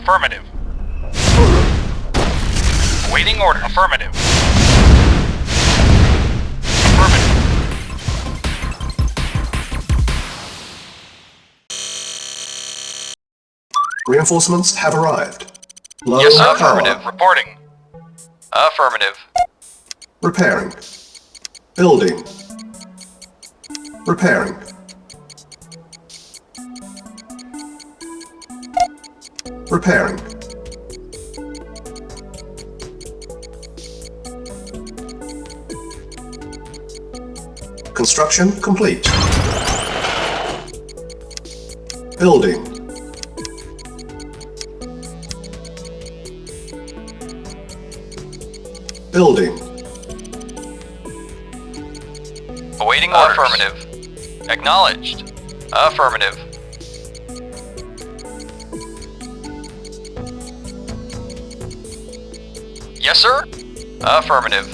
Affirmative. Awaiting order. Affirmative. Affirmative. Reinforcements have arrived. Low Yes, sir. power. Affirmative. Reporting. Affirmative. Repairing. Building. Repairing. Repairing. Construction complete. Building. Building. Awaiting orders. Affirmative. Acknowledged. Affirmative. Yes, sir. Affirmative.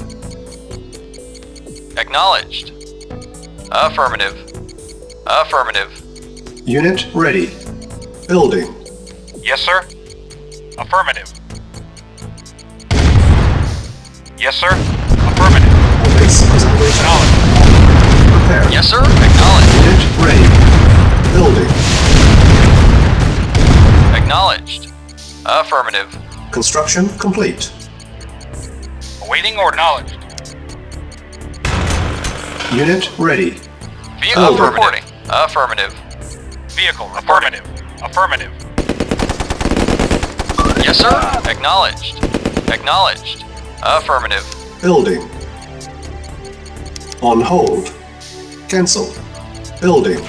Acknowledged. Affirmative. Affirmative. Unit ready. Building. Yes, sir. Affirmative. Yes, sir. Affirmative. Base is under attack. Prepare. Yes, sir. Acknowledged. Unit ready. Building. Acknowledged. Affirmative. Construction complete. Awaiting order. Acknowledged. Unit ready. Vehicle Building. reporting. Affirmative. Vehicle affirmative. Affirmative. Yes, sir. Acknowledged. Acknowledged. Affirmative. Building. On hold. Cancel. Building.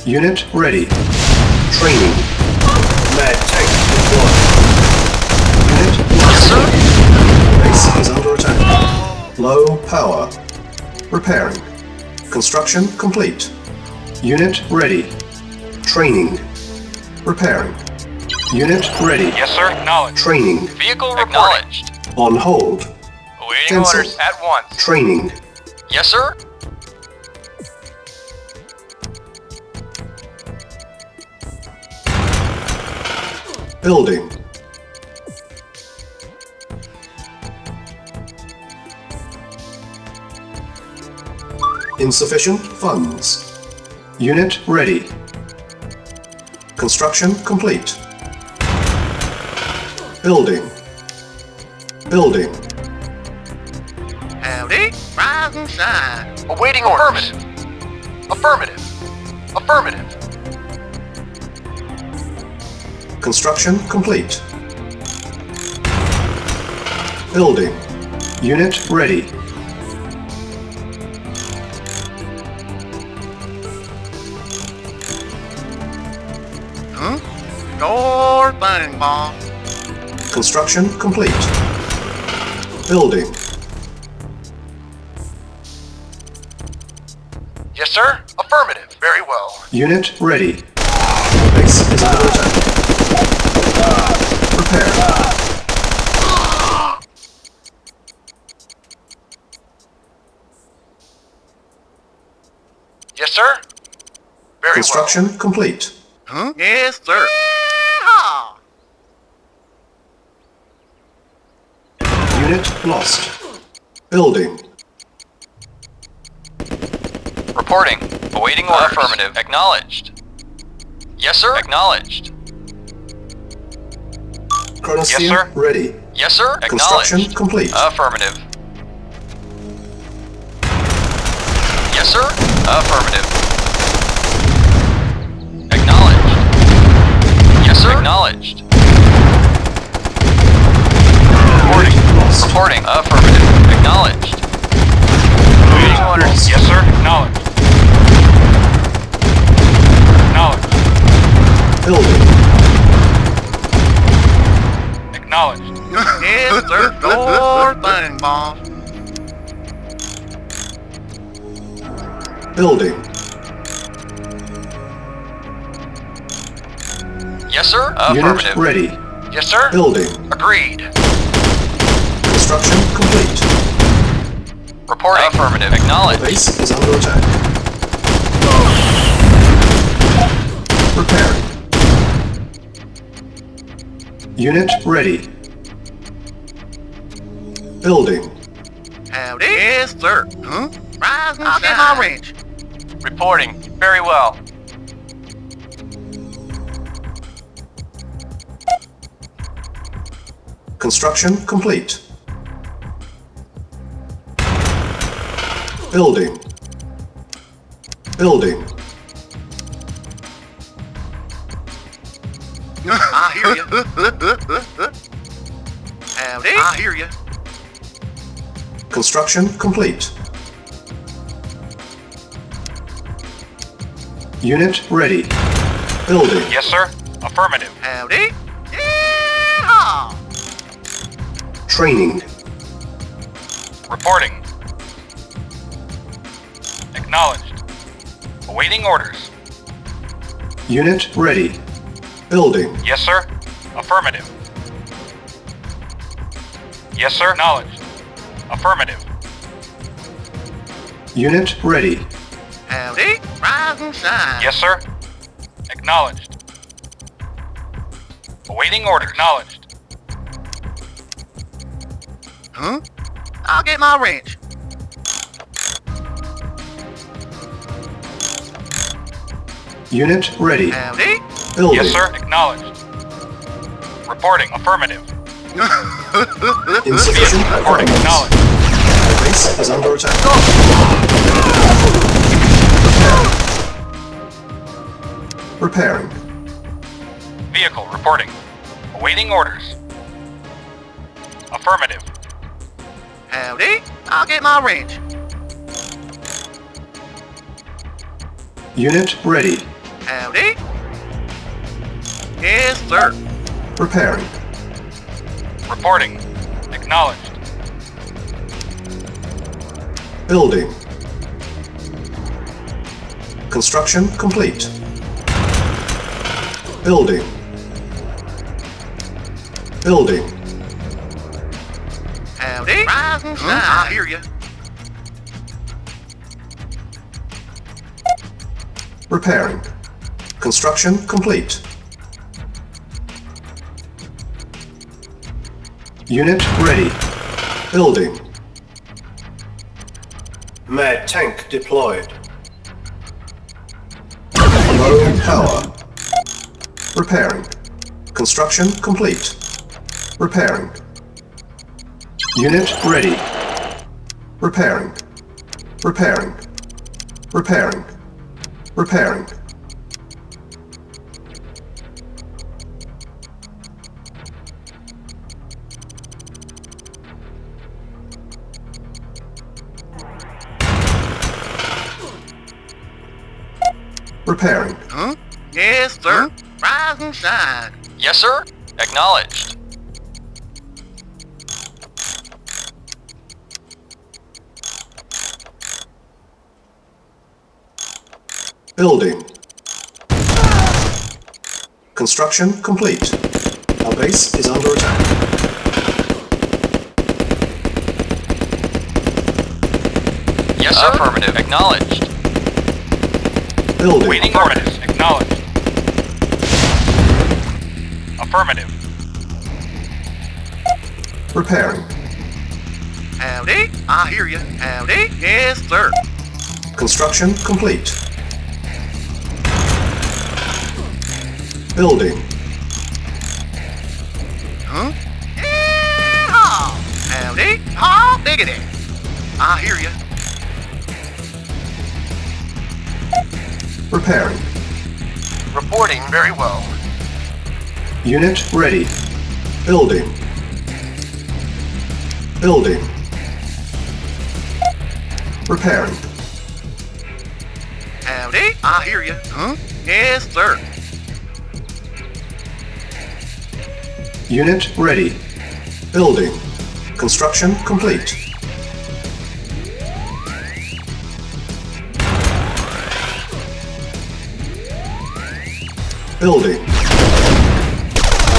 Unit ready. Training. Mad tank deployed. Unit Yes, sir. base is under attack. Low power. Repairing. Construction complete. Unit ready. Training. Repairing. Unit ready. Yes, sir. Acknowledged. Training. Vehicle acknowledged. On hold. Awaiting Cancel. orders at once. Training. Yes, sir. Building. Insufficient funds. Unit ready. Construction complete. Building. Building. Howdy, rise and shine. Awaiting orders. Affirmative. Affirmative. Construction complete. Building. Unit ready. Huh? Sure thing, boss. Construction complete. Building. Yes, sir. Affirmative. Very well. Unit ready. Base is under attack. Prepare. Yes, sir. Very Construction complete. Huh? Yes, sir. Unit lost. Building. well. Reporting. Awaiting orders. Affirmative. Acknowledged. Yes, sir. Acknowledged. Chronosphere Yes, sir. ready. Yes, sir. Construction Acknowledged. complete. Affirmative. Yes, sir. Affirmative. Acknowledged. Yes, sir. Acknowledged. Reporting. Lost. Reporting. Affirmative. Acknowledged. Awaiting orders. Lost. Yes, sir. Acknowledged. Acknowledged. Building. Acknowledged. Yes, sir. Sure thing, boss. Building. Yes, sir. Unit Affirmative. ready. Yes, sir. Building. Agreed. Construction complete. Reporting. Affirmative. Acknowledged. Base is under attack. Preparing. Unit ready. Building. Howdy. Yes, sir. Huh? Rise and I'll get my wrench. Reporting. Very well. Construction complete. Building. Building. I hear you. Howdy. I hear you. Construction complete. Unit ready. Building. Yes, sir. Affirmative. Howdy. Yeah. Training. Reporting. Acknowledged. Awaiting orders. Unit ready. Building. Yes, sir. Affirmative. Yes, sir. Acknowledged. Affirmative. Unit ready. Howdy. Rise and shine. Yes, sir. Acknowledged. Awaiting orders. Acknowledged. Huh? I'll get my wrench. Unit ready. Howdy. Building. Yes, sir. Acknowledged. Reporting. Affirmative. Insufficient Reporting. funds. Acknowledged. The base is under attack. Repairing. Vehicle reporting. Awaiting orders. Affirmative. Howdy. I'll get my wrench. Unit ready. Howdy. Yes, sir. Repairing. Reporting. Acknowledged. Building. Construction complete. Building. Building. Howdy. Rise and shine. I hear you. Repairing. Construction complete. Unit ready. Building. Mad tank deployed. Low power. Repairing. Construction complete. Repairing. Unit ready. Repairing. Repairing. Repairing. Repairing. Repairing. Huh? Yes, sir. Rise and shine. Yes, sir. Acknowledged. Building. Construction complete. Our base is under attack. Yes, sir. Affirmative. Acknowledged. Building. Waiting orders. Acknowledged. Affirmative. Repairing. Howdy. I hear you. Howdy. Yes, sir. Construction complete. Building. Huh? Yeah. Howdy. Oh, diggity. I hear you. Repairing. Reporting very well. Unit ready. Building. Building. Repairing. Howdy. I hear you. Huh? Yes, sir. Unit ready. Building. Construction complete. Building.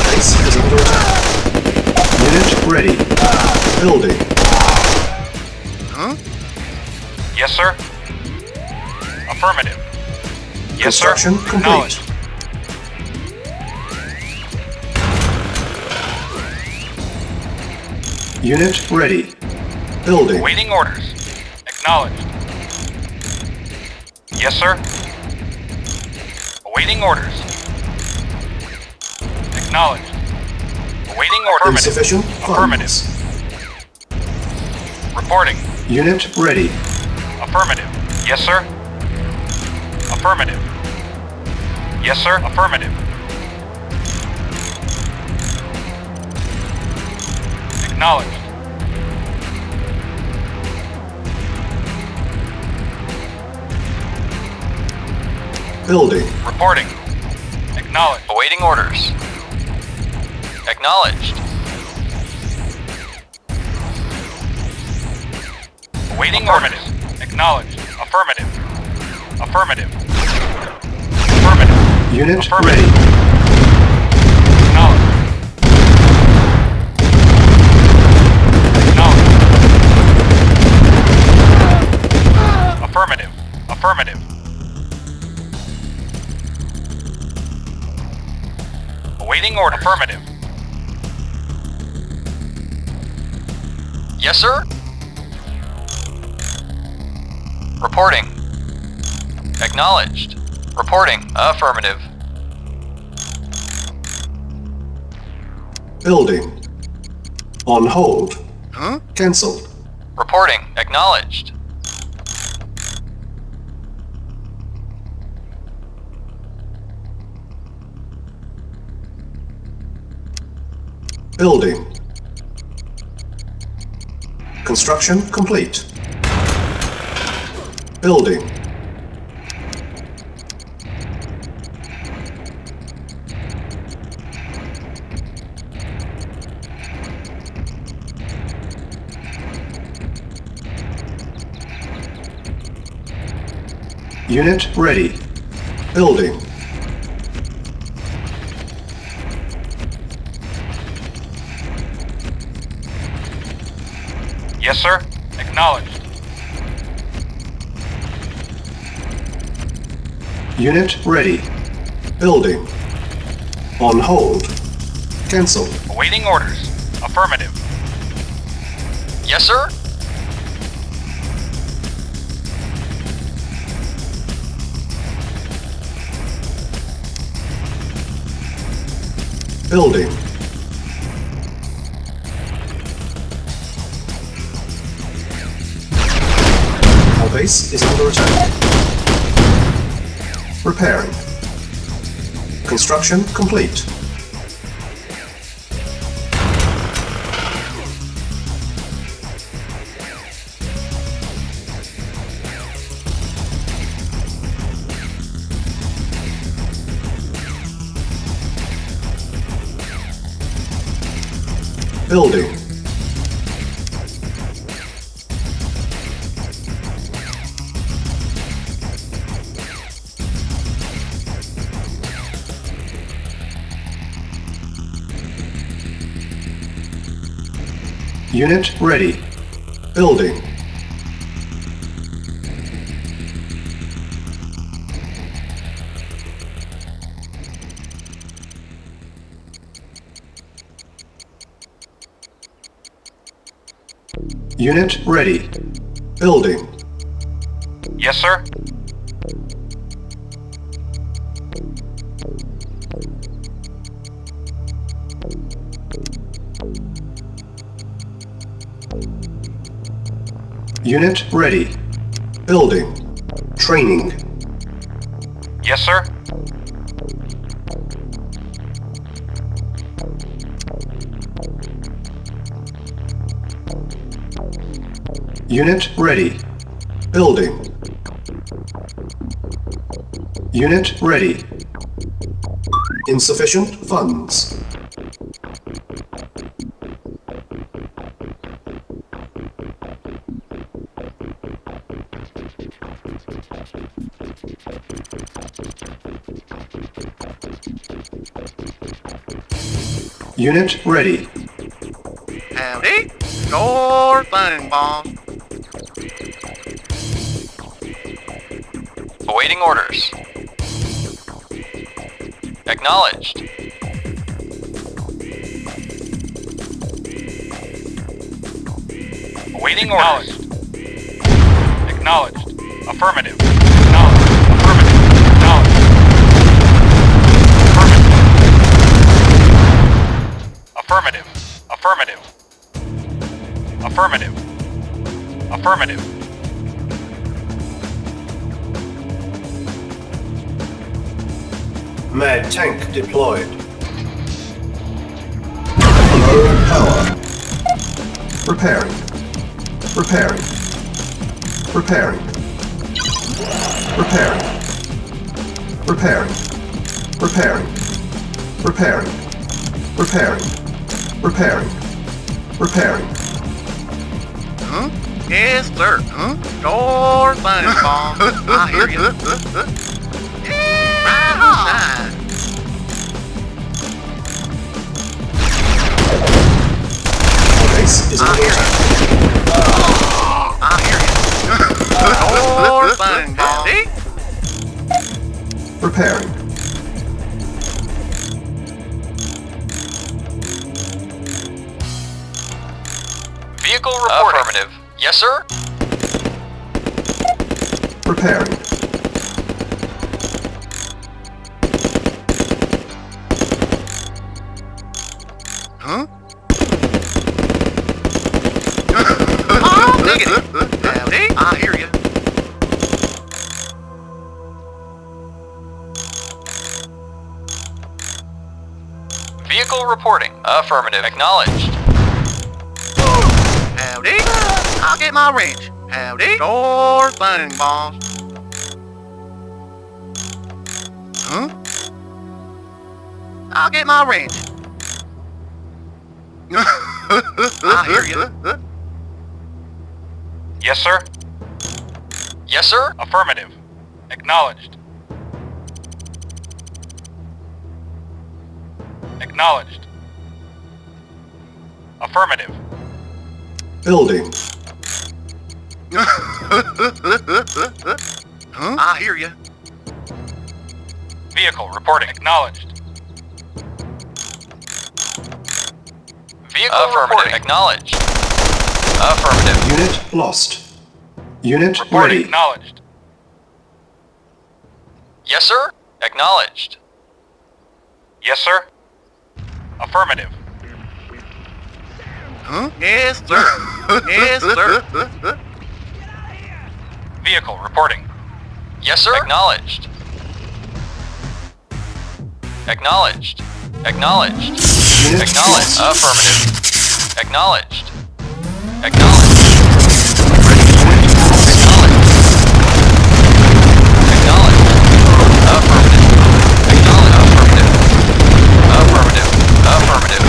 Base is under attack. Unit ready. Building. Huh? Yes, sir. Affirmative. Yes, sir. Construction complete. Acknowledged. Unit ready. Building. Awaiting orders. Acknowledged. Yes, sir. Awaiting orders. Acknowledged. Awaiting orders. Insufficient Affirmative. funds. Reporting. Unit ready. Affirmative. Yes, sir. Affirmative. Yes, sir. Affirmative. Acknowledged. Building. Reporting. Acknowledged. Awaiting orders. Acknowledged. Awaiting orders. Acknowledged. Affirmative. Affirmative. Affirmative. Unit Affirmative. ready. Acknowledged. Acknowledged. Affirmative. Affirmative. Awaiting order. Affirmative. Yes, sir. Reporting. Acknowledged. Reporting. Affirmative. Building. On hold. Huh? Cancelled. Reporting. Acknowledged. Building. Construction complete. Building. Unit ready. Building. Yes, sir. Acknowledged. Unit ready. Building. On hold. Cancel. Awaiting orders. Affirmative. Yes, sir. Building. Our base is under attack. Repairing. Construction complete. Building. Unit ready. Building. Unit ready. Building. Yes, sir. Unit ready. Building. Training. Yes, sir. Unit ready. Building. Unit ready. Insufficient funds. Unit ready. Howdy. Sure thing, boss. Awaiting orders. Acknowledged. Awaiting orders. Acknowledged. Affirmative. Acknowledged. Affirmative. Acknowledged. Affirmative. Affirmative. Affirmative. Affirmative. Mad tank deployed. Low power. Repairing. Repairing. Repairing. Repairing. Repairing. Repairing. Repairing. Repairing. Repairing. Repairing. Huh? Yes, sir. Huh? Sure thing, boss. I hear you. Right on time. Base is I under hear attack. I hear you. Sure thing, boss. See? Repairing. Vehicle reporting. Affirmative. Yes, sir? Repairing. Huh? Oh, negative. Howdy. I hear you. Vehicle reporting. Affirmative. Acknowledged. Howdy. I'll get my wrench. Howdy. Sure thing, boss. Huh? I'll get my wrench. I hear you. Yes, sir. Yes, sir? Affirmative. Acknowledged. Acknowledged. Affirmative. Building. Huh? I hear you. Vehicle reporting. Acknowledged. Vehicle reporting. Acknowledged. Affirmative. Unit lost. Unit Reporting. ready. Acknowledged. Yes, sir? Acknowledged. Yes, sir. Affirmative. Huh? Yes, sir. Yes, sir. Vehicle reporting. Yes, sir? Acknowledged. Acknowledged. Acknowledged. Unit Acknowledged. lost. Affirmative. Acknowledged. Acknowledged. Ready to win. Acknowledged. Acknowledged. Affirmative. Acknowledged. Affirmative. Affirmative. Affirmative.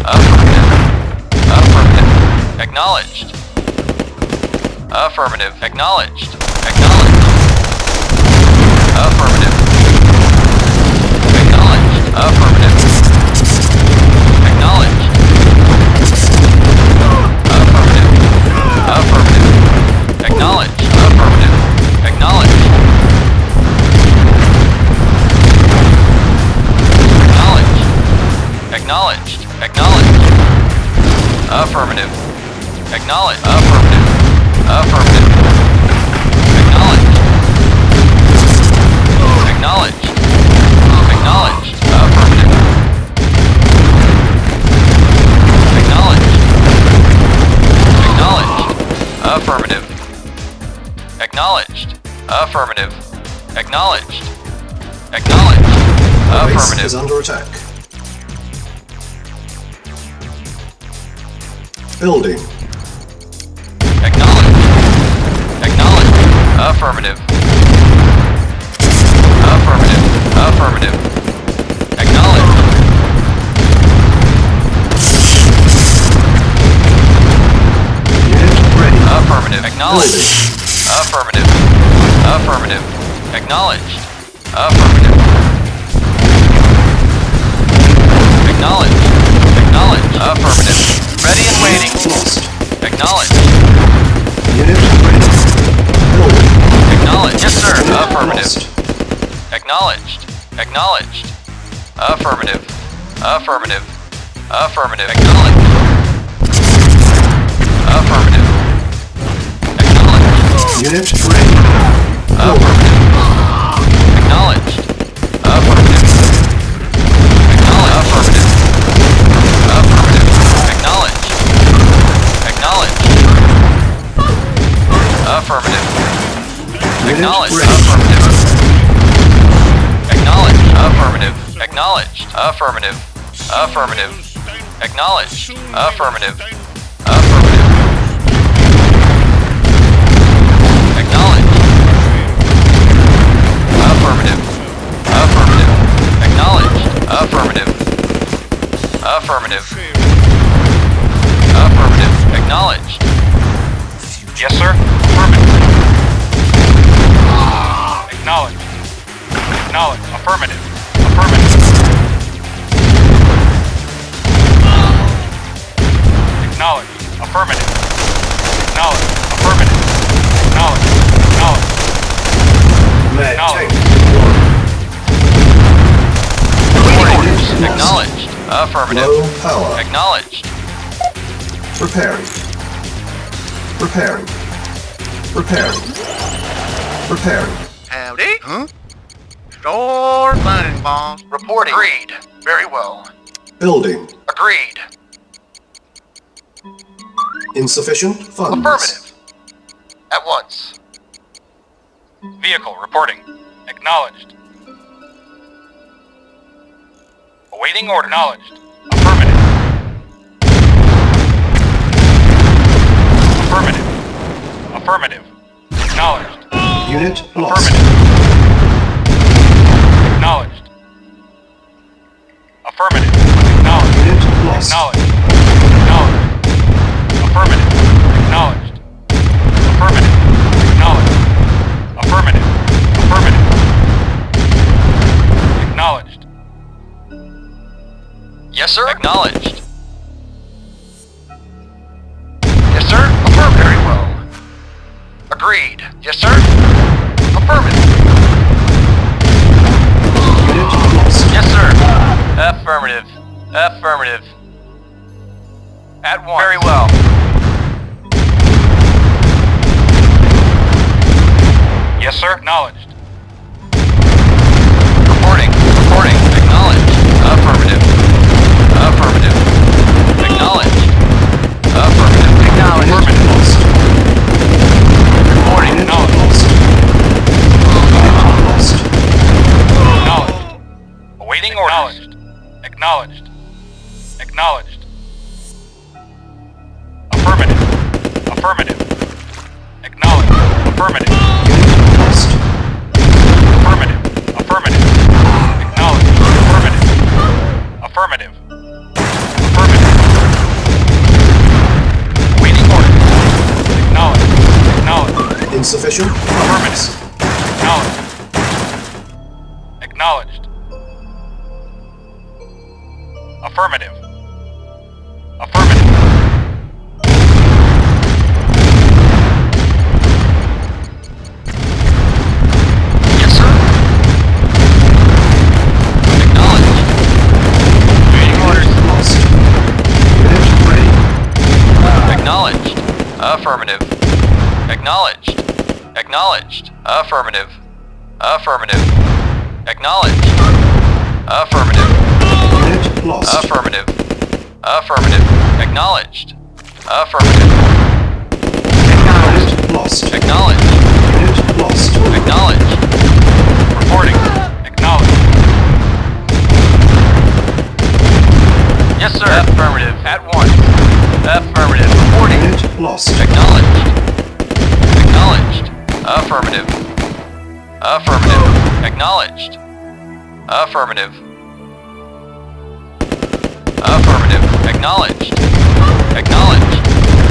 Affirmative. Affirmative. Acknowledged. Affirmative. Acknowledged. Acknowledged. Affirmative. Acknowledged. Affirmative. Acknowledged. Affirmative. Affirmative. Acknowledged. Affirmative. Acknowledged. Acknowledged. Acknowledged. Acknowledged. Affirmative. Acknowledged. Affirmative. Affirmative. Acknowledged. Acknowledged. Acknowledged. Affirmative. Acknowledged. Acknowledged. Affirmative. Acknowledged. Affirmative. Acknowledged. Acknowledged. Base Affirmative. is under attack. Building. Acknowledged. Acknowledged. Affirmative. Affirmative. Affirmative. Acknowledged. Unit ready. Affirmative. Acknowledged. Building. Affirmative. Affirmative. Acknowledged. Affirmative. Acknowledged. Acknowledged. Affirmative. Ready and waiting. Lost. Acknowledged. Unit ready. Building. Acknowledged. Yes, sir. Unit Affirmative. lost. Acknowledged. Acknowledged. Affirmative. Affirmative. Affirmative. Acknowledged. Affirmative. Unit ready. Affirmative. Acknowledged. Affirmative. Acknowledged. Affirmative. Acknowledged. Acknowledged. Affirmative. Acknowledged. Affirmative. Acknowledged. Affirmative. Affirmative. Acknowledged. Affirmative. Affirmative. Acknowledged. Affirmative. Affirmative. Acknowledged. Affirmative. Affirmative. Affirmative. Acknowledged. Yes, sir. Affirmative. Acknowledged. Acknowledged. Affirmative. Affirmative. Acknowledged. Affirmative. Acknowledged. Affirmative. Acknowledged. Acknowledged. Med Acknowledged. tank. Acknowledged. Affirmative. Low power. Acknowledged. Repairing. Repairing. Repairing. Repairing. Howdy? Huh? Sure thing, boss. Reporting. Agreed. Very well. Building. Agreed. Insufficient funds. Affirmative. At once. Vehicle reporting. Acknowledged. Awaiting order. Acknowledged. Affirmative. Affirmative. Affirmative. Acknowledged. Unit lost. Affirmative. Acknowledged. Affirmative. Acknowledged. Unit lost. Acknowledged. Acknowledged. Affirmative. Acknowledged. Affirmative. Acknowledged. Affirmative. Affirmative. Acknowledged. Yes, sir. Acknowledged. Yes, sir. Affirmative. Very well. Agreed. Yes, sir. Affirmative. Unit lost. Yes, sir. Affirmative. Affirmative. At once. Very well. Yes, sir. Acknowledged. Reporting. Reporting. Acknowledged. Affirmative. Affirmative. Acknowledged. Affirmative. Acknowledged. Affirmative. Lost. Reporting. Unit Acknowledged. lost. Unit lost. Acknowledged. Awaiting orders. Acknowledged. Acknowledged. Affirmative. Affirmative. Acknowledged. Affirmative. Unit lost. Affirmative. Affirmative. Acknowledged. Affirmative. Affirmative. Affirmative. Waiting order. Acknowledged. Acknowledged. Insufficient funds. Acknowledged. Acknowledged. Affirmative. Affirmative. Yes, sir. Acknowledged. Waiting orders. Unit lost. Unit ready. Acknowledged. Affirmative. Acknowledged. Acknowledged. Affirmative. Affirmative. Acknowledged. Affirmative. Unit lost. Affirmative. Affirmative. Acknowledged. Affirmative. Unit lost. Acknowledged. Unit lost. Acknowledged. Reporting. Acknowledged. Yes, sir. Affirmative. At once. Affirmative. Reporting. Unit lost. Acknowledged. Acknowledged. Affirmative. Affirmative. Acknowledged. Affirmative. Affirmative. Acknowledged. Acknowledged.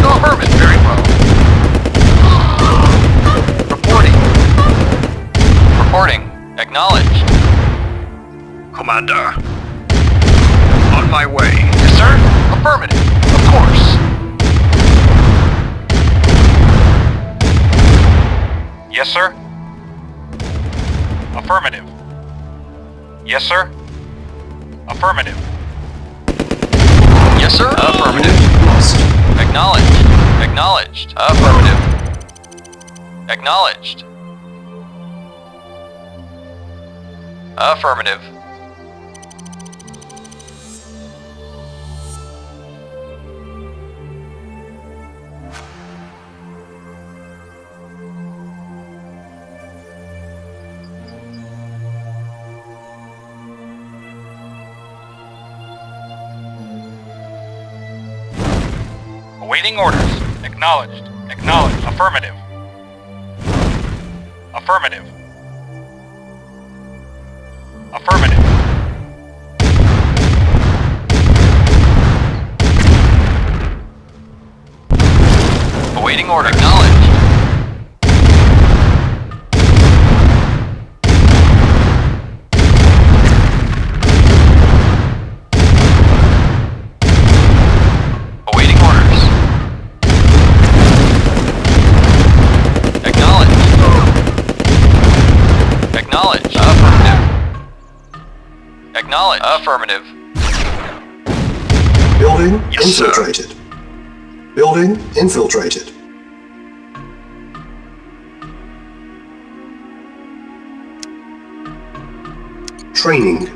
No, affirmative. Very well. Reporting. Reporting. Acknowledged. Commander. On my way. Yes, sir. Affirmative. Of course. Yes, sir. Affirmative. Yes, sir. Affirmative. Yes, sir. Affirmative. Unit lost. Acknowledged. Acknowledged. Affirmative. Acknowledged. Affirmative. Awaiting orders. Acknowledged. Acknowledged. Affirmative. Affirmative. Affirmative. Awaiting order. Acknowledged. Awaiting orders. Acknowledged. Acknowledged. Affirmative. Acknowledged. Affirmative. Building Yes, sir. infiltrated. Building infiltrated. Training.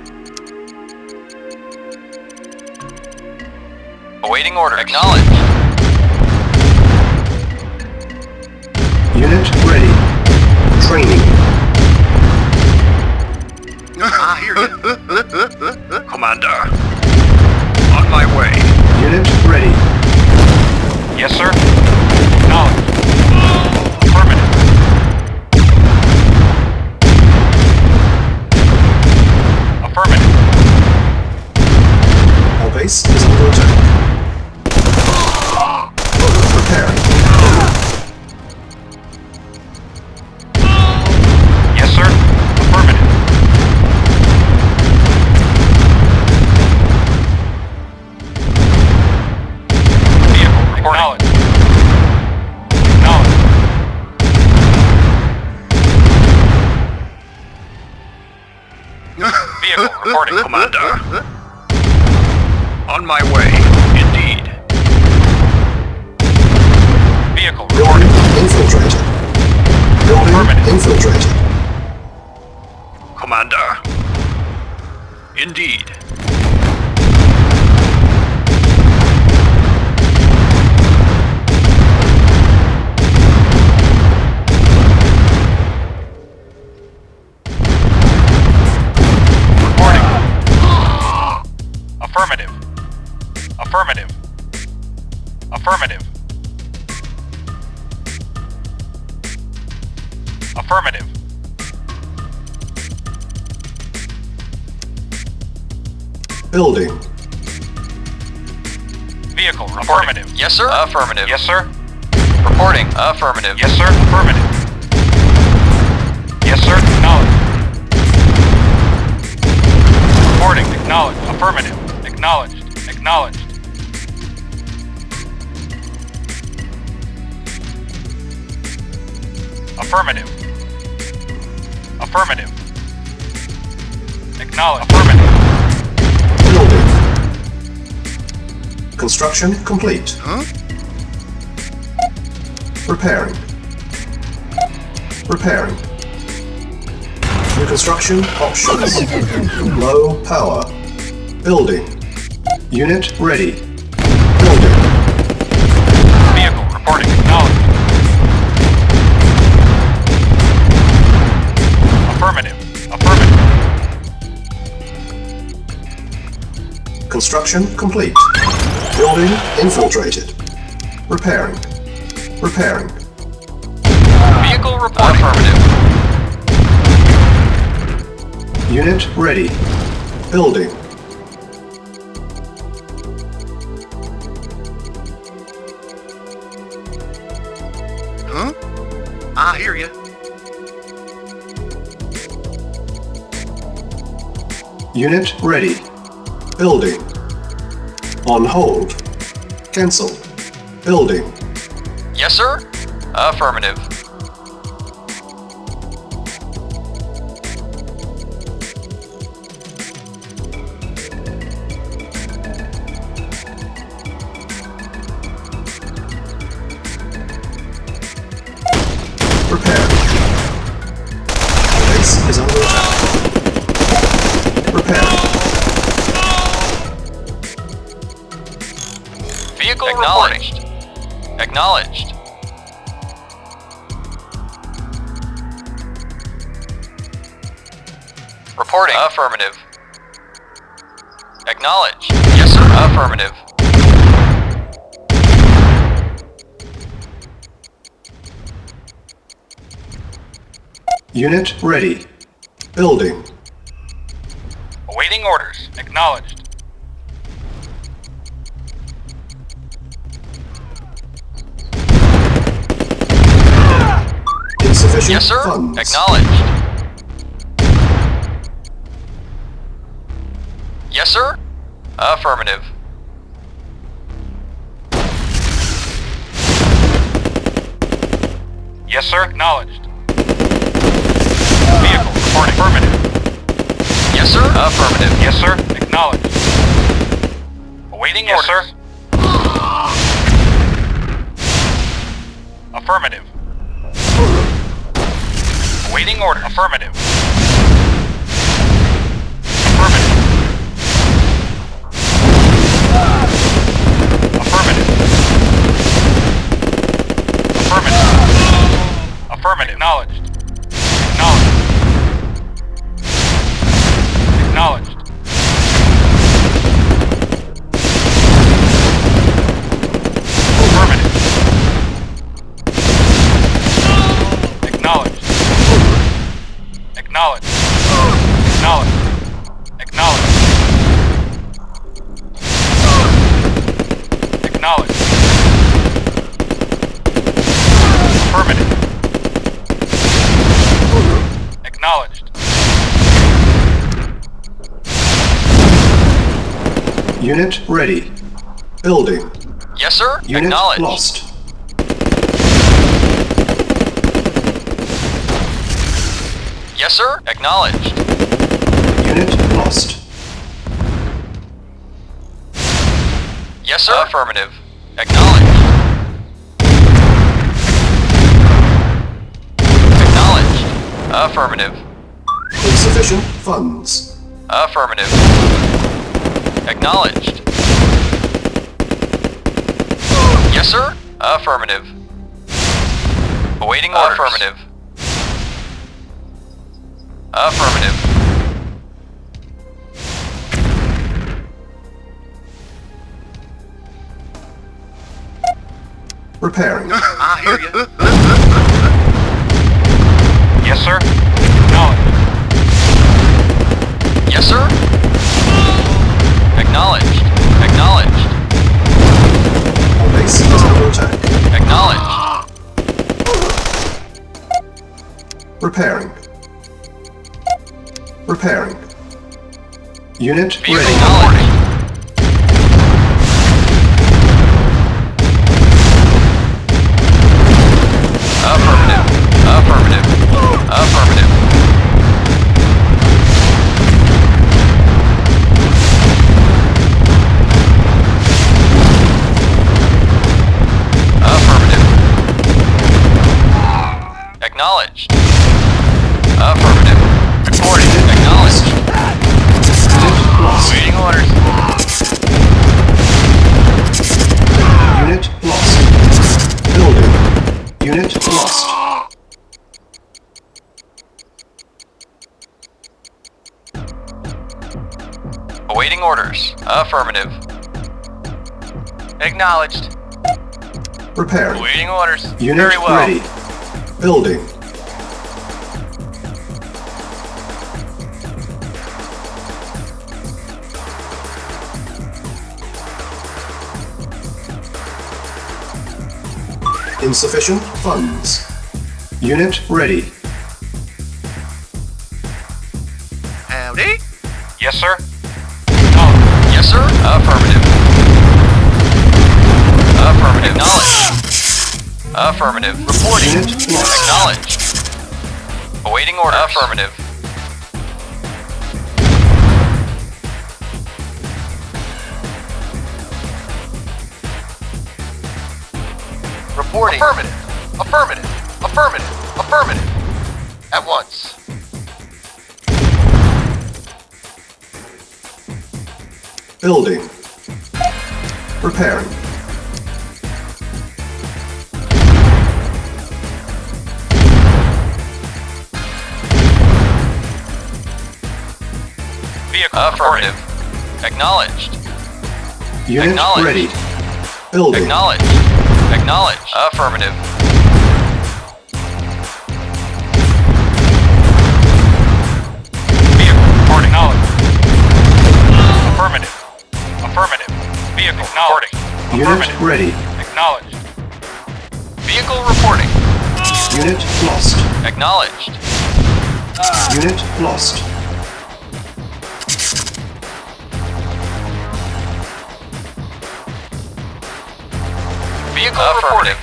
Awaiting order. Acknowledged. Unit ready. Training. I hear you. Commander. On my way. Unit ready. Yes, sir. Acknowledged. Affirmative. Affirmative. Our base is under attack. Preparing. Yes, sir. Affirmative. Vehicle reporting. Acknowledged. Acknowledged. Vehicle reporting. Commander. On my way. Indeed. Vehicle Building reporting. infiltrated. Building Affirmative. infiltrated. Commander. Indeed. Reporting. Affirmative. Affirmative. Affirmative. Affirmative. Building. Vehicle affirmative. Yes, sir. Affirmative. Yes, sir. Reporting. Affirmative. Yes, sir. Affirmative. Yes, sir. Acknowledged. Reporting. Acknowledged. Affirmative. Acknowledged. Acknowledged. Affirmative. Affirmative. Acknowledged. Affirmative. Building. Construction complete. Huh? Repairing. Repairing. New construction options. Low power. Building. Unit ready. Building. Vehicle reporting. Acknowledged. Affirmative. Affirmative. Construction complete. Building infiltrated. Repairing. Repairing. Vehicle reporting. Affirmative. Unit ready. Building. Huh? I hear you. Unit ready. Building. On hold. Cancel. Building. Yes, sir. Affirmative. Prepare. Vehicle acknowledged. Acknowledged. Reporting. Affirmative. Acknowledged. Yes, sir. Affirmative. Unit ready. Building. Awaiting orders. Acknowledged. Insufficient Yes, sir. funds. Acknowledged. Yes, sir. Affirmative. Yes, sir. Acknowledged. Vehicle reporting. Affirmative. Yes, sir. Affirmative. Yes, sir. Acknowledged. Awaiting Yes, orders. sir. Affirmative. Awaiting orders. Affirmative. Affirmative. Affirmative. Affirmative. Affirmative. Acknowledged. Acknowledged. Acknowledged. Affirmative. Acknowledged. Acknowledged. Acknowledged. Acknowledged. Acknowledged. Affirmative. Acknowledged. Unit ready. Building. Yes, sir. Unit Acknowledged. lost. Yes, sir. Acknowledged. Unit lost. Yes, sir. Affirmative. Acknowledged. Acknowledged. Affirmative. Insufficient funds. Affirmative. Acknowledged. Yes, sir. Affirmative. Awaiting orders. Affirmative. Affirmative. Repairing. I hear you. Yes, sir. Acknowledged. Yes, sir. Acknowledged. Acknowledged. Our base is under attack. Acknowledged. Repairing. Repairing. Unit Vehicle ready. acknowledged. Affirmative. Affirmative. Affirmative. Affirmative. Acknowledged. Affirmative. Reporting. Acknowledged. Unit lost. Waiting orders. Unit lost. Building. Unit lost. Awaiting orders. Affirmative. Acknowledged. Repairing. Awaiting orders. Unit Very well. ready. Building. Insufficient funds. Unit ready. Howdy. Yes, sir. Acknowledged. Yes, sir. Affirmative. Affirmative. Acknowledged. Affirmative. Reporting. Unit lost. Acknowledged. Awaiting orders. Affirmative. Reporting. Affirmative. Affirmative. Affirmative. Affirmative. At once. Building. Repairing. Affirmative. Acknowledged. Unit Acknowledged. ready. Building. Acknowledged. Acknowledged. Affirmative. Vehicle reporting. Acknowledged. Affirmative. Affirmative. Vehicle reporting. Unit Affirmative. ready. Acknowledged. Vehicle reporting. Unit lost. Acknowledged. Unit lost. Vehicle reporting.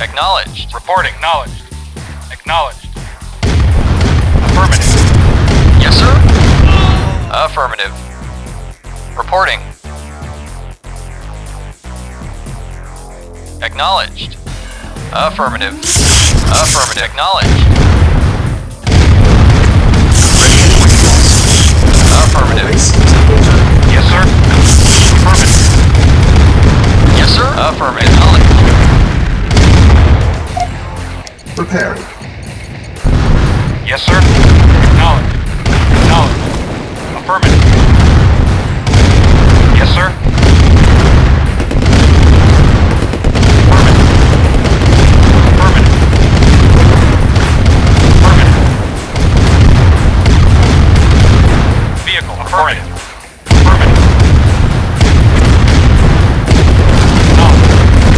Acknowledged. Reporting. Acknowledged. Acknowledged. Affirmative. Yes, sir. Affirmative. Reporting. Acknowledged. Affirmative. Affirmative. Acknowledged. Affirmative. Base temperature. Yes, sir. Affirmative. Yes, sir. Affirmative. Acknowledged. Preparing. Yes, sir. Acknowledged. Acknowledged. Affirmative. Yes, sir. Affirmative. Affirmative. Affirmative. Vehicle. Affirmative. Affirmative.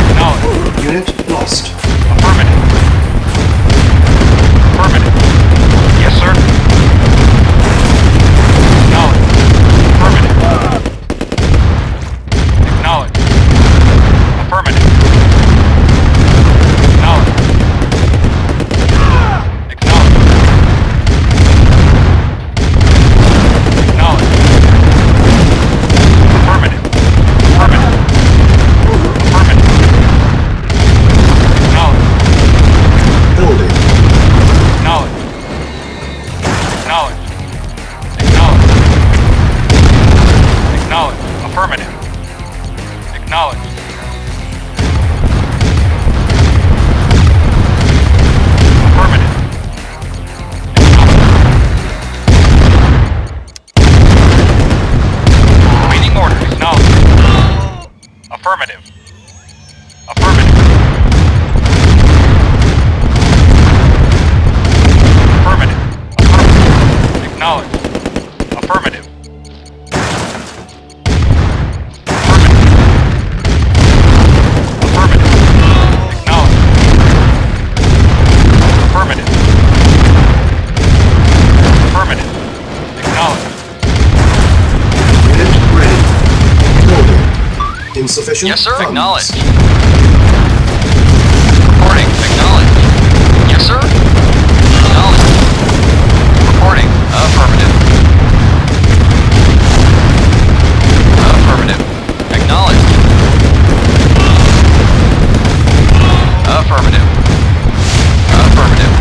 Acknowledged. Unit lost. Affirmative. Affirmative. Yes, sir. Acknowledged. Affirmative. Acknowledged. Affirmative. Acknowledged. Acknowledged. Acknowledged. Affirmative. Affirmative. Affirmative. Acknowledged. Building. Acknowledged. Acknowledged. Acknowledged. Acknowledged. Affirmative. Acknowledged. Affirmative. Awaiting orders. Acknowledged. Affirmative. Affirmative. Affirmative. Affirmative. Acknowledged. Affirmative. Affirmative. Affirmative. Acknowledged. Affirmative. Affirmative. Acknowledged. Unit ready. Building. Insufficient Yes, sir. funds. Acknowledged. Reporting. Acknowledged. Yes, sir. Acknowledged. Reporting. Affirmative. Affirmative. Acknowledged. Affirmative. Affirmative.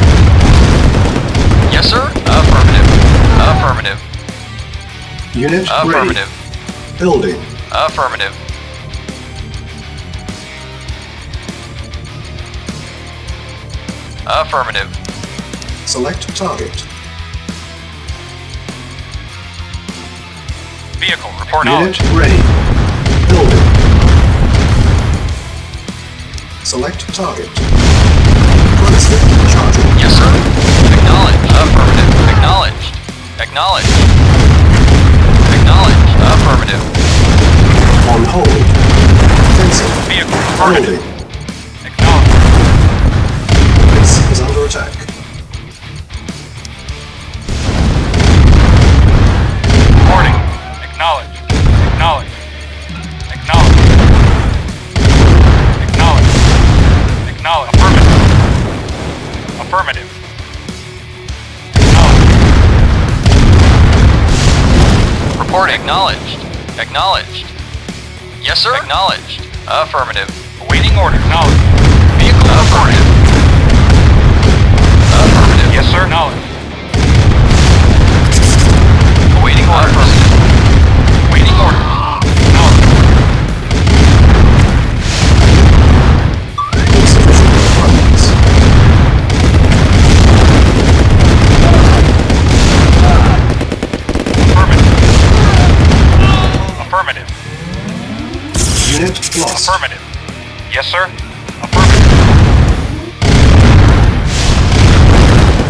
Yes, sir. Affirmative. Affirmative. Unit ready. Affirmative. Building. Affirmative. Affirmative. Select target. Vehicle. Report Unit knowledge. ready. Building. Select target. Chronoscope charging. Yes, sir. Acknowledged. Affirmative. Acknowledged. Acknowledged. Acknowledged. Affirmative. On hold. Fencing. Vehicle. Affirmative. Building. Acknowledged. Base is under attack. Reporting. Acknowledged. Acknowledged. Acknowledged. Acknowledged. Acknowledged. Affirmative. Affirmative. Acknowledged. Report acknowledged. Acknowledged. Yes, sir. Acknowledged. Affirmative. Awaiting order. Acknowledged. Vehicle affirmative. Affirmative. Yes, sir. Acknowledged. Awaiting orders. Affirmative. Waiting orders. Acknowledged. Insufficient funds. Affirmative. Unit lost. Affirmative. Yes, sir. Affirmative.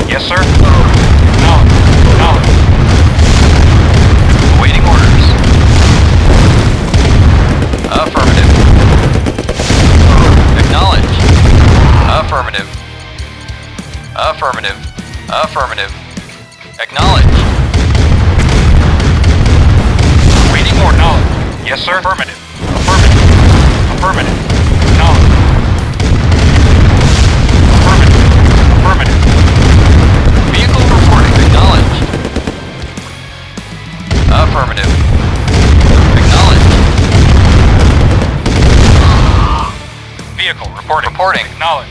Yes, sir. Acknowledge. Acknowledge. Awaiting orders. Affirmative. Acknowledge. Affirmative. Affirmative. Affirmative. Acknowledge. Waiting order. Acknowledge. Yes, sir. Affirmative. Affirmative. Affirmative. Acknowledge. Affirmative. Affirmative. Vehicle reporting. Acknowledged. Affirmative. Acknowledged. Vehicle reporting. Reporting. Acknowledge.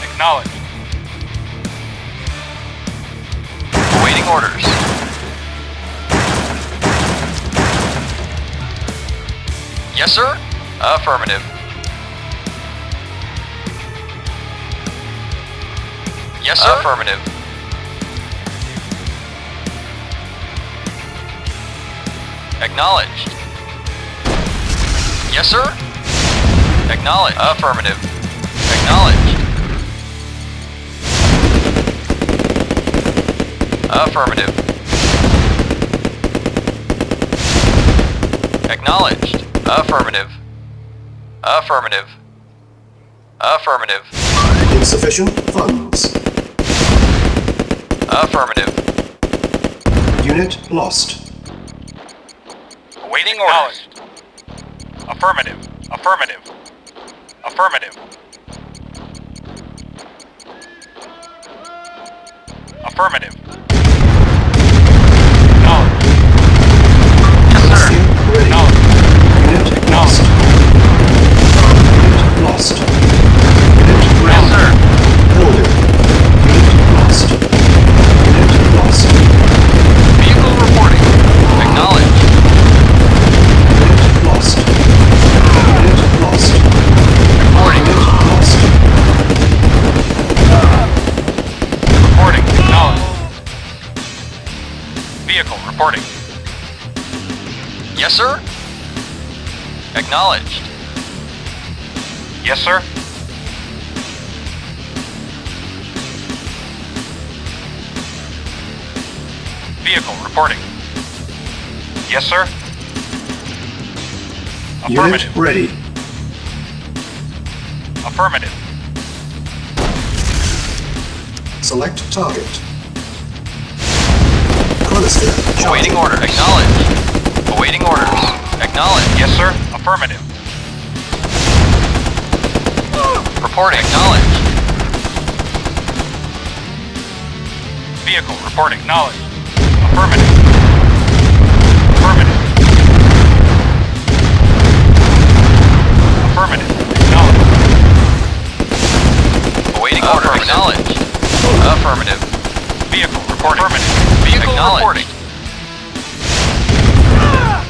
Acknowledge. Awaiting orders. Yes, sir. Affirmative. Yes, sir. Affirmative. Acknowledged. Yes, sir. Acknowledged. Affirmative. Acknowledged. Affirmative. Acknowledged. Affirmative. Affirmative. Affirmative. Insufficient funds. Affirmative. Unit lost. Awaiting orders. Affirmative. Affirmative. Affirmative. Affirmative. Acknowledge. Yes, sir. Rescue ready. Acknowledge. Unit lost. Unit lost. Unit Yes, ready. sir. Building. Unit lost. Unit lost. Vehicle reporting. Acknowledged. Unit lost. Unit lost. Reporting. Unit lost. Reporting. Acknowledge. Vehicle reporting. Yes, sir. Acknowledged. Yes, sir. Vehicle reporting. Yes, sir. Unit Affirmative. ready. Affirmative. Select target. Chronosphere. Awaiting charging. order. Acknowledged. Awaiting orders. Acknowledged. Yes, sir. Affirmative. Reporting. Acknowledged. Vehicle reporting. Acknowledged. Affirmative. Affirmative. Affirmative. Acknowledged. Awaiting order. Acknowledged. Affirmative. Vehicle reporting. Affirmative. Vehicle Acknowledged. reporting.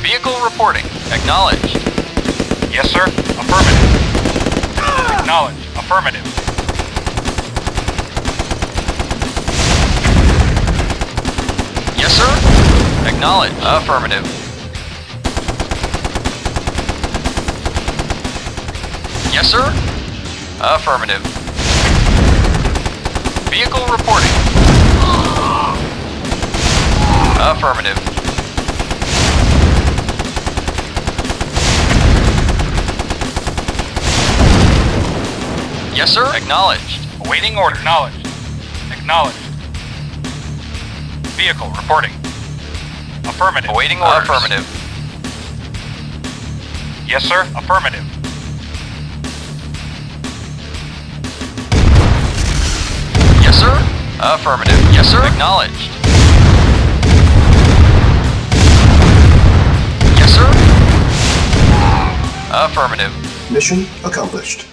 Vehicle reporting. Acknowledged. Yes, sir. Affirmative. Acknowledged. Affirmative. Yes, sir. Acknowledged. Affirmative. Yes, sir. Affirmative. Vehicle reporting. Affirmative. Yes, sir. Acknowledged. Awaiting order. Acknowledged. Acknowledged. Vehicle reporting. Affirmative. Awaiting orders. Affirmative. Yes, sir. Affirmative. Yes, sir. Affirmative. Yes, sir. Acknowledged. Yes, sir. Affirmative. Mission accomplished.